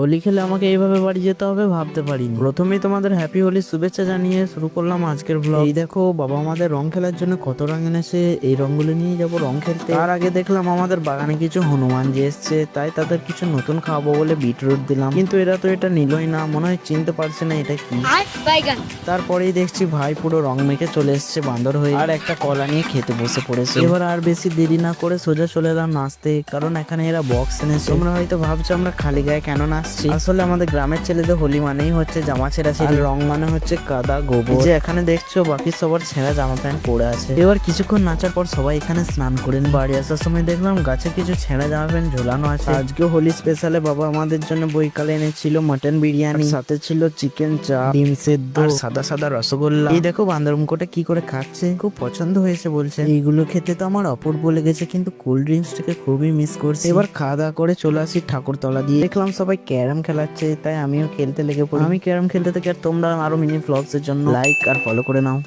হোলি খেলে আমাকে এইভাবে বাড়ি যেতে হবে ভাবতে পারিনি। প্রথমেই তোমাদের হ্যাপি হোলির শুভেচ্ছা জানিয়ে শুরু করলাম আজকের ব্লগ। এই দেখো বাবা আমাদের রং খেলার জন্য কত রং এনেছে, এই রংগুলো নিয়ে যাবো রং খেলতে। তার আগে দেখলাম আমাদের বাগানে কিছু হনুমানজি এসছে, তাই তাদের কিছু নতুন খাওয়াবো বলে বিটরুট দিলাম, কিন্তু এরা তো এটা নিলই না, মনে হয় চিনতে পারছে না এটা কি। তারপরেই দেখছি ভাই পুরো রং মেখে চলে এসছে বান্দর হয়ে, আর একটা কলা নিয়ে খেতে বসে পড়েছে। এবার আর বেশি দেরি না করে সোজা চলে এলাম নাচতে, কারণ এখানে এরা বক্স এনেছে। তোমরা হয়তো ভাবছো আমরা খালি গায়ে কেন নাচছি, আসলে আমাদের গ্রামের ছেলেদের হোলি মানেই হচ্ছে জামা ছেঁড়া ছিল, রং মানে হচ্ছে কাদা গোবর। যে এখানে দেখছো বাকি সবার ছেঁড়া জামা প্যান্ট পরে আছে। এবার কিছুক্ষণ নাচার পর সবাই এখানে স্নান করে বাড়ি আসার সময় দেখলাম গাছে কিছু ছেঁড়া জামা প্যান্ট ঝোলানো আছে। আজকে হোলি স্পেশালে বাবা আমাদের জন্য বইকালে এনেছিল মটন বিরিয়ানি, সাথে ছিল চিকেন চাপ, ডিম সেদ্ধ, সাদা সাদা রসগোল্লা। এই দেখো বান্দর মুখোটা কি করে খাচ্ছে, খুব পছন্দ হয়েছে বলছে। এইগুলো খেতে তো আমার অপূর্ব লেগেছে, কিন্তু কোল্ড ড্রিঙ্কসটাকে খুবই মিস করছি। এবার খাওয়া দাওয়া করে চলে আসি ঠাকুরতলা দিয়ে, দেখলাম সবাই ক্যারাম খেলাচ্ছে, তাই আমিও খেলতে লেগে পড়ি। আমি ক্যারাম খেলতে থেকে, আর তোমরা আরো মিনি ব্লগস এর জন্য লাইক আর ফলো করে নাও।